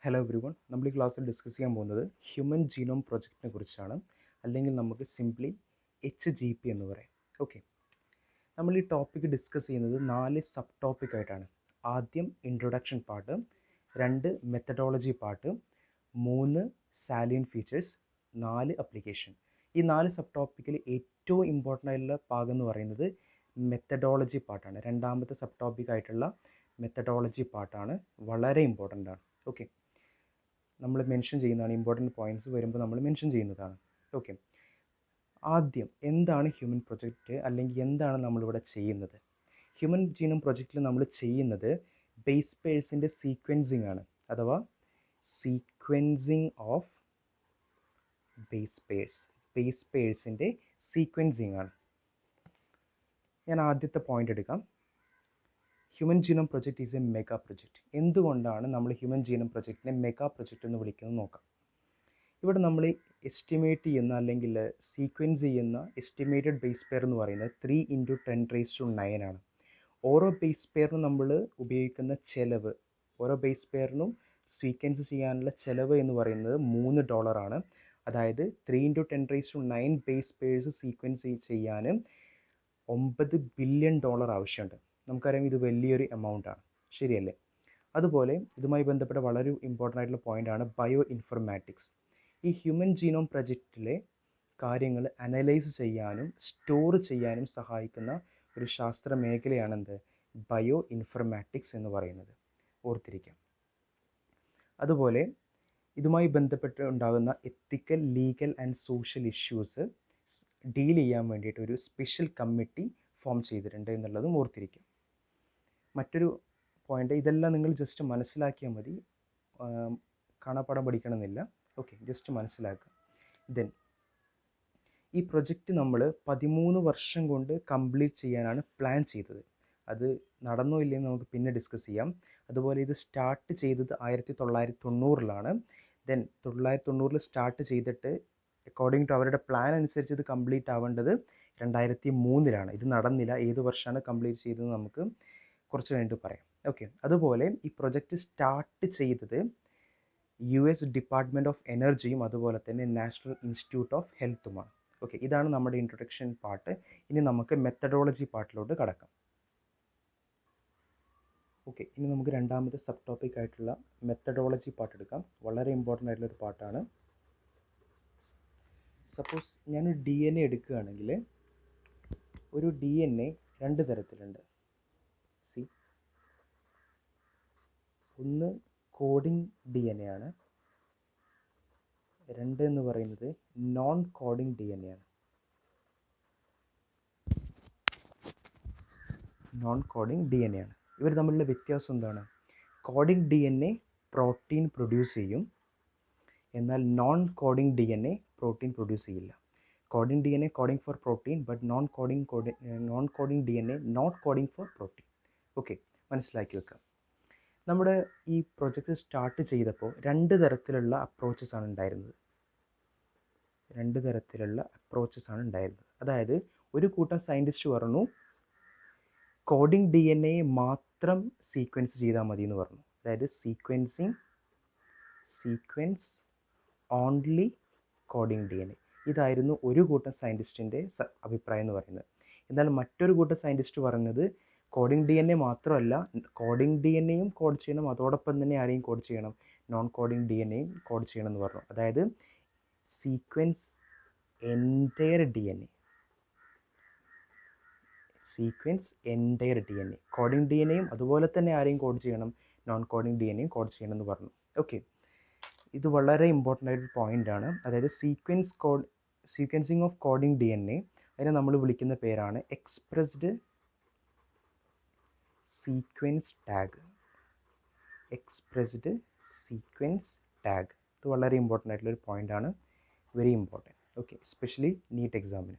Hello every one. നമ്മൾ ഈ ക്ലാസ്സിൽ ഡിസ്കസ് ചെയ്യാൻ പോകുന്നത് ഹ്യൂമൻ ജീനോം പ്രൊജക്റ്റിനെ കുറിച്ചാണ്, അല്ലെങ്കിൽ നമുക്ക് സിംപ്ലി HGP എന്ന് പറയാം. ഓക്കെ, നമ്മൾ ഈ ടോപ്പിക്ക് ഡിസ്കസ് ചെയ്യുന്നത് 4 സബ് ടോപ്പിക് ആയിട്ടാണ്. ആദ്യം introduction part, 2 methodology part, 3 salient features, 4 application. ഈ 4 സബ് ടോപ്പിക്കിൽ ഏറ്റവും ഇമ്പോർട്ടൻ്റ് ആയിട്ടുള്ള ഭാഗം എന്ന് പറയുന്നത് മെത്തഡോളജി പാർട്ടാണ്. രണ്ടാമത്തെ സബ് ടോപ്പിക് ആയിട്ടുള്ള മെത്തഡോളജി പാർട്ടാണ് വളരെ ഇമ്പോർട്ടൻ്റ് ആണ്. ഓക്കെ, നമ്മൾ മെൻഷൻ ചെയ്യുന്നതാണ്, ഇമ്പോർട്ടൻറ്റ് പോയിൻറ്റ്സ് വരുമ്പോൾ നമ്മൾ മെൻഷൻ ചെയ്യുന്നതാണ്. ഓക്കെ, ആദ്യം എന്താണ് ഹ്യൂമൻ പ്രൊജക്റ്റ്, അല്ലെങ്കിൽ എന്താണ് നമ്മളിവിടെ ചെയ്യുന്നത്? ഹ്യൂമൻ ജീനോം പ്രൊജക്റ്റിൽ നമ്മൾ ചെയ്യുന്നത് ബേസ് പേഴ്സിൻ്റെ സീക്വൻസിങ് ആണ്, അഥവാ സീക്വൻസിങ് ഓഫ് ബേസ് പേഴ്സിൻ്റെ സീക്വൻസിങ് ആണ്. ഞാൻ ആദ്യത്തെ പോയിന്റ് എടുക്കാം. Human genome project is A mega project. എന്തുകൊണ്ടാണ് നമ്മൾ ഹ്യൂമൻ ജീനോം പ്രൊജക്റ്റിനെ മെഗാ പ്രൊജക്റ്റ് എന്ന് വിളിക്കുന്നത് നോക്കാം. ഇവിടെ നമ്മൾ എസ്റ്റിമേറ്റ് ചെയ്യുന്ന അല്ലെങ്കിൽ സീക്വൻസ് ചെയ്യുന്ന എസ്റ്റിമേറ്റഡ് ബേസ് പെയർ എന്ന് പറയുന്നത് 3 × 10⁹ ആണ്. ഓരോ ബേസ് പെയറിനും നമ്മൾ ഉപയോഗിക്കുന്ന ചിലവ്, ഓരോ ബേസ് പെയറിനും സീക്വൻസ് ചെയ്യാനുള്ള ചിലവ് എന്ന് പറയുന്നത് $3 ആണ്. അതായത് 3 × 10⁹ ബേസ് പെയർസ് സീക്വൻസ് ചെയ്യാൻ $9 ബില്യൺ ആവശ്യമുണ്ട്. നമുക്കറിയാം ഇത് വലിയൊരു എമൗണ്ട് ആണ്, ശരിയല്ലേ? അതുപോലെ ഇതുമായി ബന്ധപ്പെട്ട വളരെ ഇമ്പോർട്ടൻ്റ് ആയിട്ടുള്ള പോയിൻ്റാണ് ബയോ ഇൻഫർമാറ്റിക്സ്. ഈ ഹ്യൂമൻ ജീനോം പ്രൊജക്റ്റിലെ കാര്യങ്ങൾ അനലൈസ് ചെയ്യാനും സ്റ്റോർ ചെയ്യാനും സഹായിക്കുന്ന ഒരു ശാസ്ത്ര മേഖലയാണ് എന്ത്? ബയോ ഇൻഫർമാറ്റിക്സ് എന്ന് പറയുന്നത്. ഓർത്തിരിക്കാം. അതുപോലെ ഇതുമായി ബന്ധപ്പെട്ട് ഉണ്ടാകുന്ന ethical, legal and social issues deal ചെയ്യാൻ വേണ്ടിയിട്ട് ഒരു സ്പെഷ്യൽ കമ്മിറ്റി ഫോം ചെയ്തിട്ടുണ്ട് എന്നുള്ളതും ഓർത്തിരിക്കും. മറ്റൊരു പോയിൻ്റ്, ഇതെല്ലാം നിങ്ങൾ ജസ്റ്റ് മനസ്സിലാക്കിയാൽ മതി, കാണാപ്പാഠം പഠിക്കണമെന്നില്ല. ഓക്കെ, ജസ്റ്റ് മനസ്സിലാക്കുക. ദെൻ ഈ പ്രൊജക്റ്റ് നമ്മൾ 13 വർഷം കൊണ്ട് കംപ്ലീറ്റ് ചെയ്യാനാണ് പ്ലാൻ ചെയ്തത്. അത് നടന്നോ ഇല്ലയെന്ന് നമുക്ക് പിന്നെ ഡിസ്കസ് ചെയ്യാം. അതുപോലെ ഇത് സ്റ്റാർട്ട് ചെയ്തത് 1990-ലാണ്. ദെൻ 1990 സ്റ്റാർട്ട് ചെയ്തിട്ട് അക്കോർഡിംഗ് ടു അവരുടെ പ്ലാൻ അനുസരിച്ച് ഇത് കംപ്ലീറ്റ് ആവേണ്ടത് 2003-ലാണ്. ഇത് നടന്നില്ല. ഏത് വർഷമാണ് കംപ്ലീറ്റ് ചെയ്തതെന്ന് നമുക്ക് കുറച്ച് കഴിഞ്ഞിട്ട് പറയാം. ഓക്കെ, അതുപോലെ ഈ പ്രൊജക്റ്റ് സ്റ്റാർട്ട് ചെയ്തത് US ഡിപ്പാർട്ട്മെൻറ്റ് ഓഫ് എനർജിയും അതുപോലെ തന്നെ നാഷണൽ ഇൻസ്റ്റിറ്റ്യൂട്ട് ഓഫ് ഹെൽത്തുമാണ്. ഓക്കെ, ഇതാണ് നമ്മുടെ ഇൻട്രൊഡക്ഷൻ പാർട്ട്. ഇനി നമുക്ക് മെത്തഡോളജി പാർട്ടിലോട്ട് കടക്കാം. ഓക്കെ, ഇനി നമുക്ക് രണ്ടാമത്തെ സബ് ടോപ്പിക് ആയിട്ടുള്ള മെത്തഡോളജി പാർട്ട് എടുക്കാം. വളരെ ഇമ്പോർട്ടൻ്റ് ആയിട്ടുള്ളൊരു പാർട്ടാണ്. സപ്പോസ് ഞാനൊരു DNA എടുക്കുകയാണെങ്കിൽ ഒരു DNA 2 തരത്തിലുണ്ട്. ഒന്ന് കോഡിംഗ് DNA ആണ്, 2 എന്ന് പറയുന്നത് നോൺ കോഡിംഗ് DNA ആണ്. നോൺ കോഡിംഗ് DNA ആണ്. ഇവർ തമ്മിലുള്ള വ്യത്യാസം എന്താണ്? കോഡിംഗ് DNA പ്രോട്ടീൻ പ്രൊഡ്യൂസ് ചെയ്യും, എന്നാൽ non coding DNA protein produce ചെയ്യില്ല. Coding DNA coding for protein, but non coding DNA not coding for protein. Okay, മനസ്സിലാക്കി വെക്കാം. നമ്മുടെ ഈ പ്രൊജക്റ്റ് സ്റ്റാർട്ട് ചെയ്തപ്പോൾ 2 തരത്തിലുള്ള അപ്രോച്ചസ് ആണ് ഉണ്ടായിരുന്നത്. അതായത് ഒരു കൂട്ടം സയൻറ്റിസ്റ്റ് പറഞ്ഞു കോഡിംഗ് DNA മാത്രം സീക്വൻസ് ചെയ്താൽ മതി എന്ന് പറഞ്ഞു. അതായത് സീക്വൻസ് ഓൺലി കോഡിംഗ് DNA. ഇതായിരുന്നു ഒരു കൂട്ടം സയൻറ്റിസ്റ്റിൻ്റെ അഭിപ്രായം എന്ന് പറയുന്നത്. എന്നാൽ മറ്റൊരു കൂട്ടം സയൻറ്റിസ്റ്റ് പറഞ്ഞത് കോഡിംഗ് DNA മാത്രമല്ല, കോഡിംഗ് DNAയും കോഡ് ചെയ്യണം, അതോടൊപ്പം തന്നെ ആരെയും കോഡ് ചെയ്യണം, നോൺ കോഡിംഗ് DNAയും കോഡ് ചെയ്യണം എന്ന് പറഞ്ഞു. അതായത് സീക്വൻസ് എൻറ്റയർ DNA, കോഡിംഗ് DNAയും അതുപോലെ തന്നെ ആരെയും കോഡ് ചെയ്യണം, നോൺ കോഡിംഗ് DNAയും കോഡ് ചെയ്യണം എന്ന് പറഞ്ഞു. ഓക്കെ, ഇത് വളരെ ഇമ്പോർട്ടൻ്റ് ആയിട്ടൊരു പോയിൻ്റാണ്. അതായത് സീക്വൻസിങ് ഓഫ് കോഡിംഗ് DNA, അതിനെ നമ്മൾ വിളിക്കുന്ന പേരാണ് എക്സ്പ്രസ്ഡ് സീക്വൻസ് ടാഗ്. ഇത് വളരെ ഇമ്പോർട്ടൻ്റ് ആയിട്ടുള്ളൊരു പോയിൻ്റാണ്, very important. Okay, especially NEET എക്സാമിന്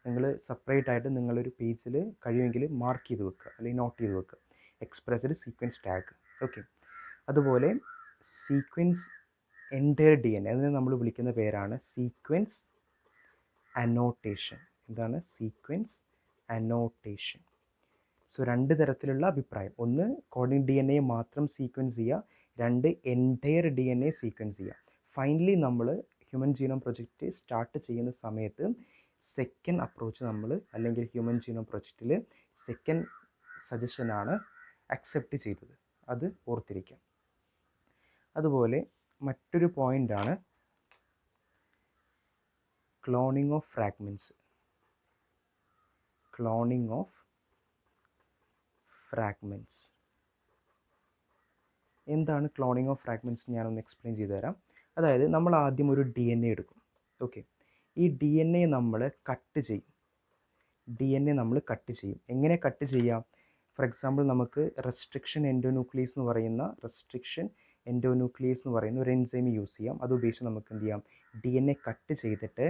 നിങ്ങൾ സെപ്പറേറ്റ് ആയിട്ട് നിങ്ങളൊരു പേജിൽ കഴിയുമെങ്കിൽ മാർക്ക് ചെയ്ത് വെക്കുക, അല്ലെങ്കിൽ നോട്ട് ചെയ്ത് വെക്കുക, എക്സ്പ്രസ്ഡ് സീക്വൻസ് ടാഗ്. ഓക്കെ, അതുപോലെ സീക്വൻസ് എൻറ്റയർ DNA, അതിനെ നമ്മൾ വിളിക്കുന്ന പേരാണ് സീക്വൻസ് അനോട്ടേഷൻ. എന്താണ് സീക്വൻസ് അനോട്ടേഷൻ? സോ 2 തരത്തിലുള്ള അഭിപ്രായം. ഒന്ന് കോഡിംഗ് DNA മാത്രം സീക്വൻസ് ചെയ്യുക, രണ്ട് എൻറ്റയർ DNA സീക്വൻസ് ചെയ്യുക. ഫൈനലി നമ്മൾ ഹ്യൂമൻ ജീനോം പ്രൊജക്റ്റ് സ്റ്റാർട്ട് ചെയ്യുന്ന സമയത്ത് സെക്കൻഡ് അപ്രോച്ച് നമ്മൾ അല്ലെങ്കിൽ ഹ്യൂമൻ ജീനോം പ്രൊജക്റ്റിൽ സെക്കൻഡ് സജഷനാണ് അക്സെപ്റ്റ് ചെയ്തത്. അത് ഓർത്തിരിക്കാം. അതുപോലെ മറ്റൊരു പോയിൻ്റാണ് cloning of fragments. Cloning of fragments എന്താണ് ക്ലോണിംഗ് ഓഫ് ഫ്രാഗ്മെൻറ്റ്സ്? ഞാനൊന്ന് എക്സ്പ്ലെയിൻ ചെയ്തു തരാം. അതായത് നമ്മൾ ആദ്യം ഒരു DNA എടുക്കും. ഓക്കെ, ഈ DNA നമ്മൾ കട്ട് ചെയ്യും. DNA നമ്മൾ കട്ട് ചെയ്യും. എങ്ങനെ കട്ട് ചെയ്യാം? ഫോർ എക്സാമ്പിൾ നമുക്ക് റെസ്ട്രിക്ഷൻ എൻഡോന്യൂക്ലിയസ് എന്ന് പറയുന്ന ഒരു എൻസൈം യൂസ് ചെയ്യാം. അത് ഉപയോഗിച്ച് നമുക്ക് എന്ത് ചെയ്യാം? DNA കട്ട് ചെയ്തിട്ട്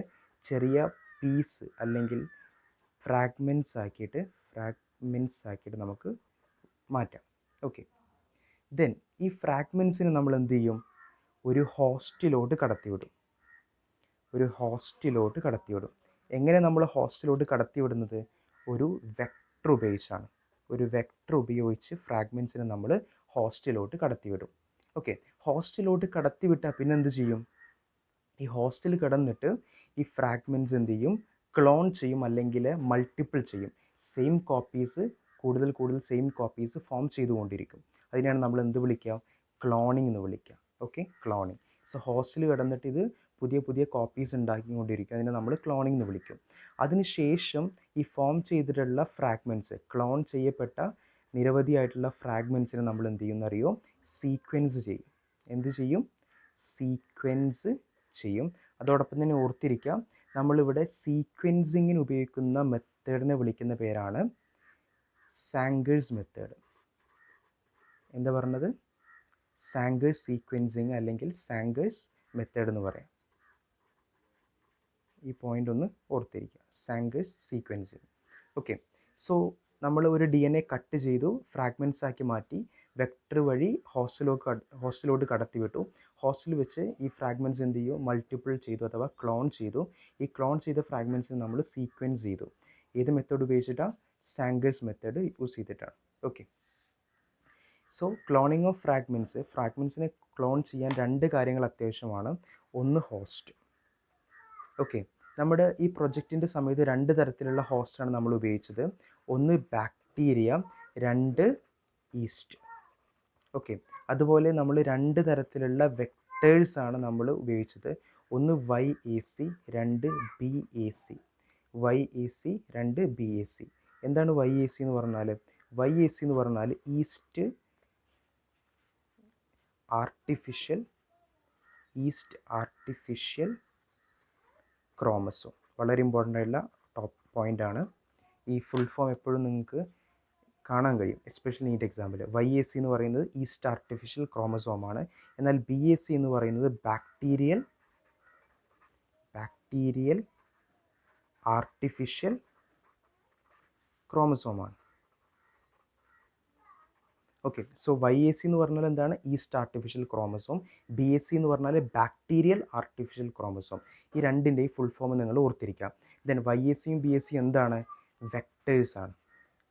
ചെറിയ പീസ് അല്ലെങ്കിൽ ഫ്രാഗ്മെൻറ്റ്സ് ആക്കിയിട്ട് നമുക്ക് മാറ്റാം. ഓക്കെ, ദെൻ ഈ ഫ്രാഗ്മെൻറ്റ്സിനെ നമ്മൾ എന്ത് ചെയ്യും? ഒരു ഹോസ്റ്റിലോട്ട് കടത്തിവിടും. എങ്ങനെ നമ്മൾ ഹോസ്റ്റിലോട്ട് കടത്തിവിടുന്നത്? ഒരു വെക്ടർ ഉപയോഗിച്ചാണ്. ഒരു വെക്ടർ ഉപയോഗിച്ച് ഫ്രാഗ്മെൻറ്റ്സിനെ നമ്മൾ ഹോസ്റ്റിലോട്ട് കടത്തിവിടും. ഓക്കെ, ഹോസ്റ്റിലോട്ട് കടത്തിവിട്ടാൽ പിന്നെ എന്ത് ചെയ്യും? ഈ ഹോസ്റ്റിൽ കിടന്നിട്ട് ഈ ഫ്രാഗ്മെൻറ്റ്സ് എന്ത് ചെയ്യും? ക്ലോൺ ചെയ്യും അല്ലെങ്കിൽ മൾട്ടിപ്പിൾ ചെയ്യും. സെയിം കോപ്പീസ് കൂടുതൽ സെയിം കോപ്പീസ് ഫോം ചെയ്തുകൊണ്ടിരിക്കും. അതിനെയാണ് നമ്മൾ എന്ത് വിളിക്കുക? ക്ലോണിംഗ് എന്ന് വിളിക്കുക. Okay, cloning. സോ ഹോസ്റ്റിൽ കിടന്നിട്ട് ഇത് പുതിയ കോപ്പീസ് ഉണ്ടാക്കിക്കൊണ്ടിരിക്കും. അതിനെ നമ്മൾ ക്ലോണിംഗ് എന്ന് വിളിക്കും. അതിനുശേഷം ഈ ഫോം ചെയ്തിട്ടുള്ള ഫ്രാഗ്മെൻറ്റ്സ്, ക്ലോൺ ചെയ്യപ്പെട്ട നിരവധിയായിട്ടുള്ള ഫ്രാഗ്മെൻറ്റ്സിനെ നമ്മൾ എന്ത് ചെയ്യുമെന്ന് അറിയോ? സീക്വൻസ് ചെയ്യും. എന്ത് ചെയ്യും? സീക്വൻസ് ചെയ്യും. അതോടൊപ്പം തന്നെ ഓർത്തിരിക്കാം, നമ്മളിവിടെ സീക്വൻസിങ്ങിന് ഉപയോഗിക്കുന്ന മെത്തേഡിനെ വിളിക്കുന്ന പേരാണ് സാങ്കേഴ്സ് മെത്തേഡ്. എന്താ പറഞ്ഞത്? സാങ്കേഴ്സ് സീക്വൻസിങ് അല്ലെങ്കിൽ സാങ്കേഴ്സ് മെത്തേഡ് എന്ന് പറയാം. ഈ പോയിന്റ് ഒന്ന് ഓർത്തിരിക്കുക, സാങ്കേഴ്സ് സീക്വൻസിങ്. ഓക്കെ, സോ നമ്മൾ ഒരു DNA കട്ട് ചെയ്തു, ഫ്രാഗ്മെൻറ്റ്സ് ആക്കി മാറ്റി, വെക്ടർ വഴി ഹോസ്റ്റിലോട്ട് കടത്തിവിട്ടു. ഹോസ്റ്റിൽ വെച്ച് ഈ ഫ്രാഗ്മെൻറ്റ്സ് എന്ത് ചെയ്യും? മൾട്ടിപ്പിൾ ചെയ്തു അഥവാ ക്ലോൺ ചെയ്തു. ഈ ക്ലോൺ ചെയ്ത ഫ്രാഗ്മെൻറ്റ്സിനെ നമ്മൾ സീക്വൻസ് ചെയ്തു. ഏത് മെത്തേഡ് ഉപയോഗിച്ചിട്ടാണ്? സാങ്കേഴ്സ് മെത്തേഡ് യൂസ് ചെയ്തിട്ടാണ്. ഓക്കെ, സോ ക്ലോണിംഗ് ഓഫ് ഫ്രാഗ്മെൻറ്റ്സിനെ ക്ലോൺ ചെയ്യാൻ രണ്ട് കാര്യങ്ങൾ അത്യാവശ്യമാണ്. ഒന്ന് ഹോസ്റ്റ്. ഓക്കെ, നമ്മുടെ ഈ പ്രൊജക്റ്റിൻ്റെ സമയത്ത് രണ്ട് തരത്തിലുള്ള ഹോസ്റ്റാണ് നമ്മൾ ഉപയോഗിച്ചത്. ഒന്ന് ബാക്ടീരിയ, രണ്ട് ഈസ്റ്റ്. ഓക്കെ, അതുപോലെ നമ്മൾ രണ്ട് തരത്തിലുള്ള വെക്ടേഴ്സാണ് നമ്മൾ ഉപയോഗിച്ചത്. ഒന്ന് YAC, രണ്ട് BAC. രണ്ട് BAC. എന്താണ് YAC എന്ന് പറഞ്ഞാൽ? YAC എന്ന് പറഞ്ഞാൽ ഈസ്റ്റ് ആർട്ടിഫിഷ്യൽ ക്രോമസോം. വളരെ ഇമ്പോർട്ടൻ്റ് ആയിട്ടുള്ള ടോപ്പ് പോയിൻ്റ് ആണ്. ഈ ഫുൾ ഫോം എപ്പോഴും നിങ്ങൾക്ക് കാണാൻ കഴിയും, എസ്പെഷ്യലി നീറ്റ് എക്സാമിൽ. YAC എന്ന് പറയുന്നത് ഈസ്റ്റ് ആർട്ടിഫിഷ്യൽ ക്രോമസോം ആണ്. എന്നാൽ BAC എന്ന് പറയുന്നത് ബാക്ടീരിയൽ ആർട്ടിഫിഷ്യൽ ക്രോമസോം ആണ്. ഓക്കെ, സോ YAC എന്ന് പറഞ്ഞാൽ എന്താണ്? East artificial chromosome. BAC എന്ന് പറഞ്ഞാൽ ബാക്ടീരിയൽ ആർട്ടിഫിഷ്യൽ ക്രോമസോം. ഈ രണ്ടിൻ്റെയും ഫുൾ ഫോം നിങ്ങൾ ഓർത്തിരിക്കാം. ദെൻ YACയും BACയും എന്താണ്? വെക്ടേഴ്സ് ആണ്.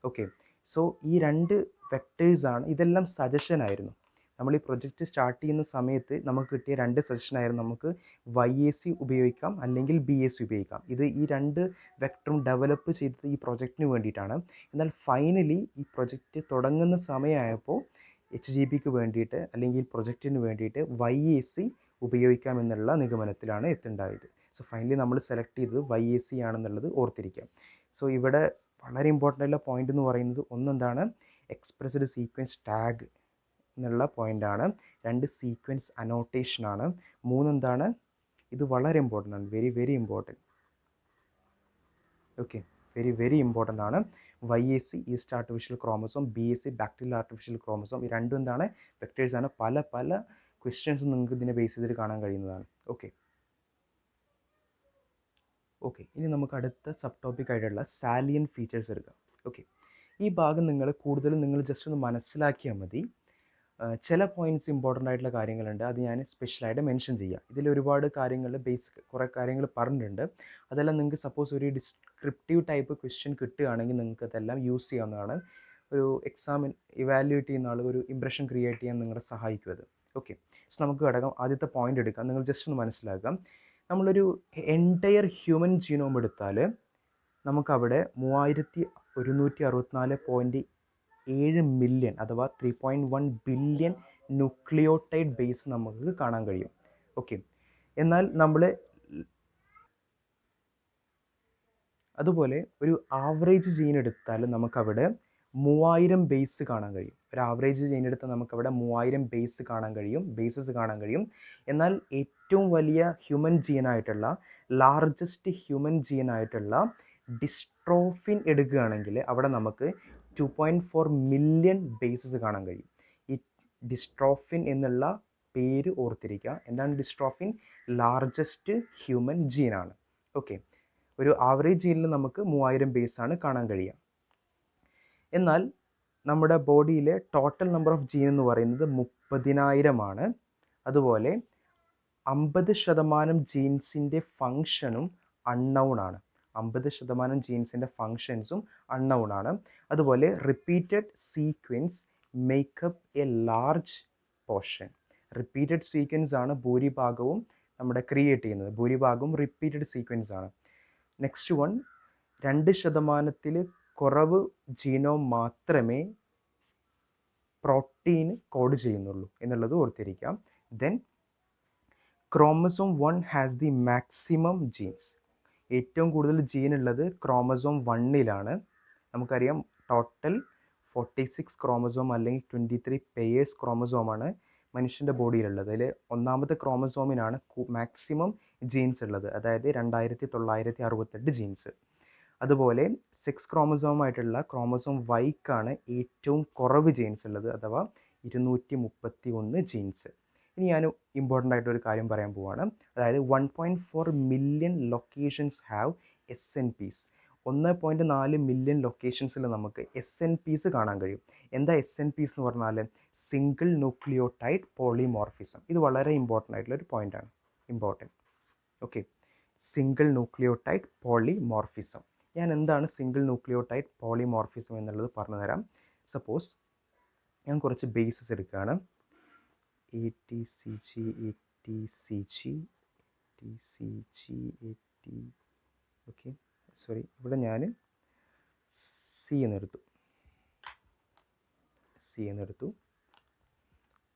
ഓക്കെ, സോ ഈ രണ്ട് വെക്ടേഴ്സാണ്. ഇതെല്ലാം സജഷൻ ആയിരുന്നു. നമ്മൾ ഈ പ്രൊജക്റ്റ് സ്റ്റാർട്ട് ചെയ്യുന്ന സമയത്ത് നമുക്ക് കിട്ടിയ രണ്ട് സജഷനായിരുന്നു. നമുക്ക് YAC ഉപയോഗിക്കാം അല്ലെങ്കിൽ BAC ഉപയോഗിക്കാം. ഈ രണ്ട് വെക്ടറും ഡെവലപ്പ് ചെയ്തത് ഈ പ്രൊജക്റ്റിന് വേണ്ടിയിട്ടാണ്. എന്നാൽ ഫൈനലി ഈ പ്രൊജക്റ്റ് തുടങ്ങുന്ന സമയമായപ്പോൾ HGBക്ക് വേണ്ടിയിട്ട് അല്ലെങ്കിൽ പ്രൊജക്റ്റിന് വേണ്ടിയിട്ട് YAC ഉപയോഗിക്കാമെന്നുള്ള നിഗമനത്തിലാണ് എത്തുണ്ടായത്. സോ ഫൈനലി നമ്മൾ സെലക്ട് ചെയ്തത് YAC ആണെന്നുള്ളത് ഓർത്തിരിക്കാം. സോ ഇവിടെ വളരെ ഇമ്പോർട്ടൻ്റ് ആയിട്ടുള്ള പോയിന്റ് എന്ന് പറയുന്നത് ഒന്നെന്താണ്? എക്സ്പ്രസ്ഡ് സീക്വൻസ് ടാഗ് എന്നുള്ള പോയിൻ്റാണ്. രണ്ട് സീക്വൻസ് അനോട്ടേഷനാണ്. മൂന്നെന്താണ്? ഇത് വളരെ ഇമ്പോർട്ടൻ്റ് ആണ്, very important. Okay, very important ആണ്. YAC east artificial chromosome, BAC bacterial artificial chromosome. ഈ രണ്ടും എന്താണ്? വെക്ടേഴ്സ് ആണ്. പല ക്വസ്റ്റ്യൻസും നിങ്ങൾക്ക് ഇതിനെ ബേസ് ചെയ്തിട്ട് കാണാൻ കഴിയുന്നതാണ്. ഓക്കെ, ഇനി നമുക്ക് അടുത്ത സബ് ടോപ്പിക് ആയിട്ടുള്ള സാലിയൻ ഫീച്ചേഴ്സ് എടുക്കാം. ഓക്കെ, ഈ ഭാഗം നിങ്ങൾ ജസ്റ്റ് ഒന്ന് മനസ്സിലാക്കിയാൽ മതി. ചില പോയിൻറ്റ്സ് ഇമ്പോർട്ടൻ്റ് ആയിട്ടുള്ള കാര്യങ്ങളുണ്ട്, അത് ഞാൻ സ്പെഷ്യലായിട്ട് മെൻഷൻ ചെയ്യാം. ഇതിൽ ഒരുപാട് കാര്യങ്ങൾ കുറേ കാര്യങ്ങൾ പറഞ്ഞിട്ടുണ്ട്. അതെല്ലാം നിങ്ങൾക്ക് സപ്പോസ് ഒരു ഡിസ്ക്രിപ്റ്റീവ് ടൈപ്പ് ക്വസ്റ്റ്യൻ കിട്ടുകയാണെങ്കിൽ നിങ്ങൾക്ക് അതെല്ലാം യൂസ് ചെയ്യാവുന്നതാണ്. ഒരു എക്സാമിൻ ഇവാലുവേറ്റ് ചെയ്യുന്ന ആൾ ഒരു ഇംപ്രഷൻ ക്രിയേറ്റ് ചെയ്യാൻ നിങ്ങളെ സഹായിക്കും അത്. ഓക്കെ, സോ നമുക്ക് ഘടകം ആദ്യത്തെ പോയിന്റ് എടുക്കാം. നിങ്ങൾ ജസ്റ്റ് ഒന്ന് മനസ്സിലാക്കാം. നമ്മളൊരു എൻറ്റയർ ഹ്യൂമൻ ജീനോം എടുത്താൽ നമുക്കവിടെ 3164.7 മില്യൺ അഥവാ 3.1 ബില്യൺ ന്യൂക്ലിയോടൈഡ് ബേസ് നമുക്ക് കാണാൻ കഴിയും. ഓക്കെ, എന്നാൽ നമ്മൾ അതുപോലെ ഒരു ആവറേജ് ജീൻ എടുത്താൽ നമുക്കവിടെ 3000 ബേസ് കാണാൻ കഴിയും. ഒരു ആവറേജ് ജീൻ എടുത്താൽ നമുക്കവിടെ 3000 ബേസസ് കാണാൻ കഴിയും. എന്നാൽ ഏറ്റവും വലിയ ഹ്യൂമൻ ജീനായിട്ടുള്ള ലാർജസ്റ്റ് ഹ്യൂമൻ ജീനായിട്ടുള്ള ഡിസ്ട്രോഫിൻ എടുക്കുകയാണെങ്കിൽ അവിടെ നമുക്ക് 2.4 മില്യൺ ബേസസ് കാണാൻ കഴിയും. ഈ ഡിസ്ട്രോഫിൻ എന്നുള്ള പേര് ഓർത്തിരിക്കുക. എന്താണ് ഡിസ്ട്രോഫിൻ? ലാർജസ്റ്റ് ഹ്യൂമൻ ജീനാണ്. ഓക്കെ, ഒരു ആവറേജ് ജീനിൽ നമുക്ക് 3000 ബേസാണ് കാണാൻ കഴിയുക. എന്നാൽ നമ്മുടെ ബോഡിയിലെ ടോട്ടൽ നമ്പർ ഓഫ് ജീൻ എന്ന് പറയുന്നത് 30,000 ആണ്. അതുപോലെ 50% ജീൻസിൻ്റെ ഫങ്ഷനും അൺനൗൺ ആണ്. 50% ജീൻസിൻ്റെ ഫങ്ഷൻസും അൺനൗൺ ആണ്. അതുപോലെ repeated sequence make up a large portion. Repeated sequence ആണ് ഭൂരിഭാഗവും നമ്മുടെ ക്രിയേറ്റ് ചെയ്യുന്നത്. ഭൂരിഭാഗവും റിപ്പീറ്റഡ് സീക്വൻസ് ആണ്. നെക്സ്റ്റ് വൺ, 2% കുറവ് ജീനോം മാത്രമേ പ്രോട്ടീൻ കോഡ് ചെയ്യുന്നുള്ളൂ എന്നുള്ളത് ഓർത്തിരിക്കാം. Then chromosome 1 has the maximum genes. ഏറ്റവും കൂടുതൽ ജീൻ ഉള്ളത് ക്രോമസോം 1-ലാണ്. നമുക്കറിയാം ടോട്ടൽ 46 ക്രോമസോം അല്ലെങ്കിൽ 23 പെയേഴ്സ് ക്രോമസോമാണ് മനുഷ്യൻ്റെ ബോഡിയിലുള്ളത്. അതിൽ ഒന്നാമത്തെ ക്രോമസോമിനാണ് മാക്സിമം ജീൻസ് ഉള്ളത്, അതായത് 2968 ജീൻസ്. അതുപോലെ 6 ക്രോമസോമായിട്ടുള്ള ക്രോമസോം വൈക്കാണ് ഏറ്റവും കുറവ് ജീൻസ് ഉള്ളത്, അഥവാ 231 ജീൻസ്. ഇനി ഞാൻ ഇമ്പോർട്ടൻ്റ് ആയിട്ടൊരു കാര്യം പറയാൻ പോവാണ്. അതായത് 1.4 million locations have SNPs. 1.4 million ലൊക്കേഷൻസിൽ നമുക്ക് SNPs കാണാൻ കഴിയും. എന്താ SNPs എന്ന് പറഞ്ഞാൽ? Single nucleotide polymorphism. ഇത് വളരെ ഇമ്പോർട്ടൻ്റ് ആയിട്ടുള്ള ഒരു പോയിൻ്റാണ്. Okay, single nucleotide polymorphism. ഞാൻ എന്താണ് സിംഗിൾ ന്യൂക്ലിയോടൈഡ് പോളിമോർഫിസം എന്നുള്ളത് പറഞ്ഞു തരാം. സപ്പോസ് ഞാൻ കുറച്ച് ബേസസ് എടുക്കുകയാണ്. ATCG ഓക്കെ, സോറി, ഇവിടെ ഞാൻ സി എന്നെടുത്തു.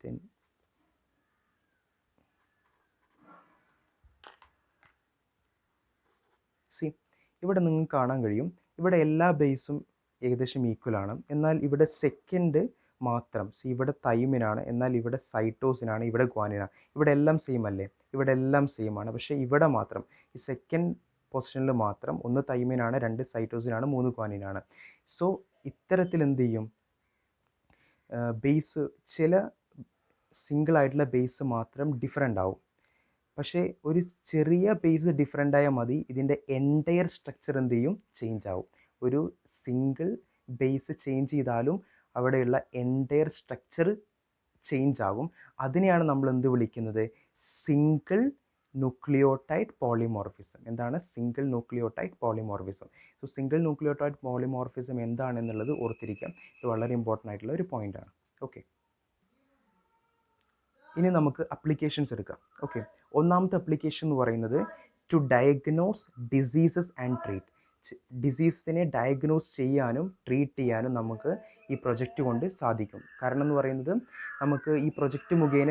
ദെൻ സി, ഇവിടെ നിങ്ങൾക്ക് കാണാൻ കഴിയും ഇവിടെ എല്ലാ ബേസും ഏകദേശം ഈക്വലാണ്. എന്നാൽ ഇവിടെ സെക്കൻഡ് മാത്രം, ഇവിടെ തൈമിനാണ്, എന്നാൽ ഇവിടെ സൈറ്റോസിനാണ്, ഇവിടെ ഗ്വാനിനാണ്. ഇവിടെ എല്ലാം സെയിം അല്ലേ? ഇവിടെ എല്ലാം സെയിം ആണ്. പക്ഷേ ഇവിടെ മാത്രം ഈ സെക്കൻഡ് പൊസിഷനിൽ മാത്രം 1 തൈമിനാണ്, 2 സൈറ്റോസിനാണ്, 3 ഗ്വാനിനാണ്. സോ ഇത്തരത്തിൽ എന്ത് ചെയ്യും? ബേസ് ചില സിംഗിൾ ആയിട്ടുള്ള ബേസ് മാത്രം ഡിഫറെൻ്റ് ആവും. പക്ഷേ ഒരു ചെറിയ ബേസ് ഡിഫറെൻ്റ് ആയാൽ മതി, ഇതിൻ്റെ എൻറ്റയർ സ്ട്രക്ചർ എന്ത് ചെയ്യും? ചേഞ്ച് ആവും. ഒരു സിംഗിൾ ബേസ് ചേഞ്ച് ചെയ്താലും അവിടെയുള്ള എൻറ്റയർ സ്ട്രക്ചർ ചേഞ്ച് ആകും. അതിനെയാണ് നമ്മൾ എന്ത് വിളിക്കുന്നത്? Single nucleotide polymorphism. എന്താണ് single nucleotide polymorphism? So single nucleotide polymorphism എന്താണെന്നുള്ളത് ഓർത്തിരിക്കാം. ഇത് വളരെ ഇമ്പോർട്ടൻ്റ് ആയിട്ടുള്ള ഒരു പോയിൻ്റാണ്. ഓക്കെ, ഇനി നമുക്ക് അപ്ലിക്കേഷൻസ് എടുക്കാം. ഓക്കെ, ഒന്നാമത്തെ അപ്ലിക്കേഷൻ എന്ന് പറയുന്നത് to diagnose diseases and treat. ഡിസീസിനെ ഡയഗ്നോസ് ചെയ്യാനും ട്രീറ്റ് ചെയ്യാനും നമുക്ക് ഈ പ്രൊജക്റ്റ് കൊണ്ട് സാധിക്കും. കാരണം എന്ന് പറയുന്നത് നമുക്ക് ഈ പ്രൊജക്റ്റ് മുഖേന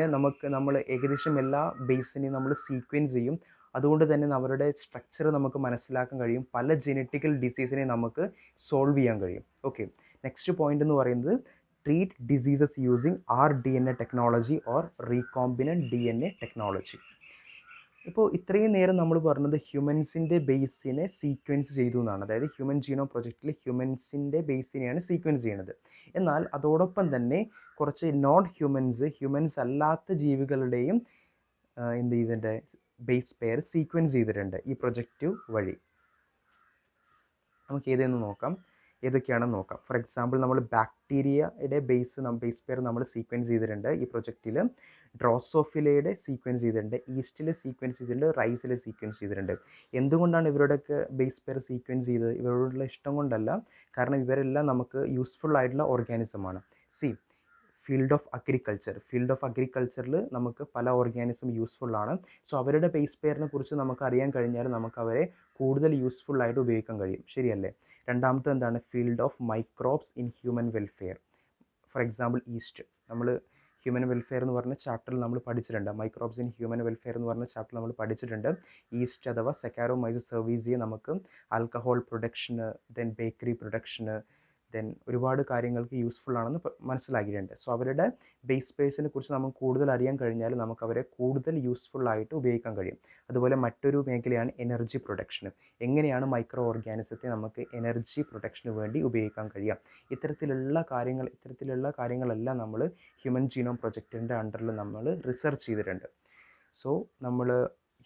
നമ്മൾ ഏകദേശം എല്ലാ ബേസിനെയും നമ്മൾ സീക്വൻസ് ചെയ്യും. അതുകൊണ്ട് തന്നെ അവരുടെ സ്ട്രക്ചർ നമുക്ക് മനസ്സിലാക്കാൻ കഴിയും. പല ജെനറ്റിക്കൽ ഡിസീസിനെ നമുക്ക് സോൾവ് ചെയ്യാൻ കഴിയും. ഓക്കെ, നെക്സ്റ്റ് പോയിന്റ് എന്ന് പറയുന്നത് treat diseases using rDNA technology or recombinant DNA technology. ഇപ്പോൾ ഇത്രയും നേരം നമ്മൾ പറഞ്ഞത് ഹ്യൂമൻസിൻ്റെ ബേസിനെ സീക്വൻസ് ചെയ്തു എന്നാണ്. അതായത് ഹ്യൂമൻ ജീനോം പ്രൊജക്റ്റിൽ ഹ്യൂമൻസിൻ്റെ ബേസിനെയാണ് സീക്വൻസ് ചെയ്യുന്നത്. എന്നാൽ അതോടൊപ്പം തന്നെ കുറച്ച് നോൺ ഹ്യൂമൻസ് അല്ലാത്ത ജീവികളുടെയും ഇതിൻ്റെ ബേസ് പെയർ സീക്വൻസ് ചെയ്തിട്ടുണ്ട് ഈ പ്രൊജക്റ്റ് വഴി. നമുക്ക് ഏതൊക്കെയാണെന്ന് നോക്കാം. ഫോർ എക്സാമ്പിൾ, നമ്മൾ ബാക്ടീരിയയുടെ ബേസ് പെയർ നമ്മൾ സീക്വൻസ് ചെയ്തിട്ടുണ്ട് ഈ പ്രൊജക്റ്റിൽ. ഡ്രോസോഫിലയുടെ സീക്വൻസ് ചെയ്തിട്ടുണ്ട്, ഈസ്റ്റിലെ സീക്വൻസ് ചെയ്തിട്ടുണ്ട്, റൈസിലെ സീക്വൻസ് ചെയ്തിട്ടുണ്ട്. എന്തുകൊണ്ടാണ് ഇവരുടെയൊക്കെ ബേസ് പെയർ സീക്വൻസ് ചെയ്തത്? ഇവരോടുള്ള ഇഷ്ടം കൊണ്ടല്ല, കാരണം ഇവരെല്ലാം നമുക്ക് യൂസ്ഫുൾ ആയിട്ടുള്ള ഓർഗാനിസമാണ്. ഫീൽഡ് ഓഫ് അഗ്രികൾച്ചറിൽ നമുക്ക് പല ഓർഗാനിസം യൂസ്ഫുൾ ആണ്. സോ അവരുടെ ബേസ് പെയറിനെ കുറിച്ച് നമുക്ക് അറിയാൻ കഴിഞ്ഞാൽ നമുക്ക് അവരെ കൂടുതൽ യൂസ്ഫുൾ ആയിട്ട് ഉപയോഗിക്കാൻ കഴിയും. ശരിയല്ലേ? രണ്ടാമത്തെ എന്താണ്? Field of microbes in human welfare. For example east. നമ്മൾ ഹ്യൂമൻ വെൽഫെയർ എന്ന് പറഞ്ഞ ചാപ്റ്ററിൽ നമ്മൾ പഠിച്ചിട്ടുണ്ട്. മൈക്രോബ്സ് ഇൻ ഹ്യൂമൻ വെൽഫെയർ എന്ന് പറഞ്ഞ ചാപ്റ്റർ നമ്മൾ പഠിച്ചിട്ടുണ്ട്. ഈസ്റ്റ് അഥവാ സെക്കാരോമൈസസ് സെർവീസിയെ നമുക്ക് alcohol production, then bakery production, then ഒരുപാട് കാര്യങ്ങൾക്ക് യൂസ്ഫുൾ ആണെന്ന് മനസ്സിലാക്കിയിട്ടുണ്ട്. സോ അവരുടെ ബേസ് പേഴ്സിനെ കുറിച്ച് നമുക്ക് കൂടുതൽ അറിയാൻ കഴിഞ്ഞാൽ നമുക്ക് അവരെ കൂടുതൽ യൂസ്ഫുൾ ആയിട്ട് ഉപയോഗിക്കാൻ കഴിയും. അതുപോലെ മറ്റൊരു മേഖലയാണ് എനർജി പ്രൊഡക്ഷന്. എങ്ങനെയാണ് മൈക്രോ ഓർഗാനിസത്തെ നമുക്ക് എനർജി പ്രൊഡക്ഷന് വേണ്ടി ഉപയോഗിക്കാൻ കഴിയുക? ഇത്തരത്തിലുള്ള കാര്യങ്ങളെല്ലാം നമ്മൾ ഹ്യൂമൻ ജീനോം പ്രൊജക്റ്റിൻ്റെ അണ്ടറിൽ നമ്മൾ റിസർച്ച് ചെയ്തിട്ടുണ്ട്. സോ നമ്മൾ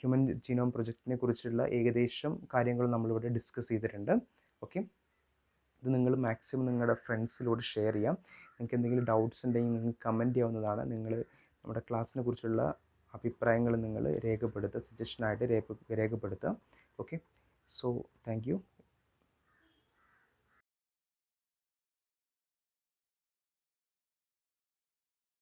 ഹ്യൂമൻ ജീനോം പ്രൊജക്റ്റിനെ കുറിച്ചുള്ള ഏകദേശം കാര്യങ്ങൾ നമ്മളിവിടെ ഡിസ്കസ് ചെയ്തിട്ടുണ്ട്. ഓക്കെ, ഇത് നിങ്ങൾ മാക്സിമം നിങ്ങളുടെ ഫ്രണ്ട്സിലൂടെ ഷെയർ ചെയ്യാം. നിങ്ങൾക്ക് എന്തെങ്കിലും ഡൗട്ട്സ് ഉണ്ടെങ്കിൽ നിങ്ങൾക്ക് കമൻറ്റ് ചെയ്യാവുന്നതാണ്. നിങ്ങൾ നമ്മുടെ ക്ലാസ്സിനെ കുറിച്ചുള്ള അഭിപ്രായങ്ങൾ നിങ്ങൾ രേഖപ്പെടുത്തുക, സജഷനായിട്ട് രേഖപ്പെടുത്തുക. Okay, so thank you.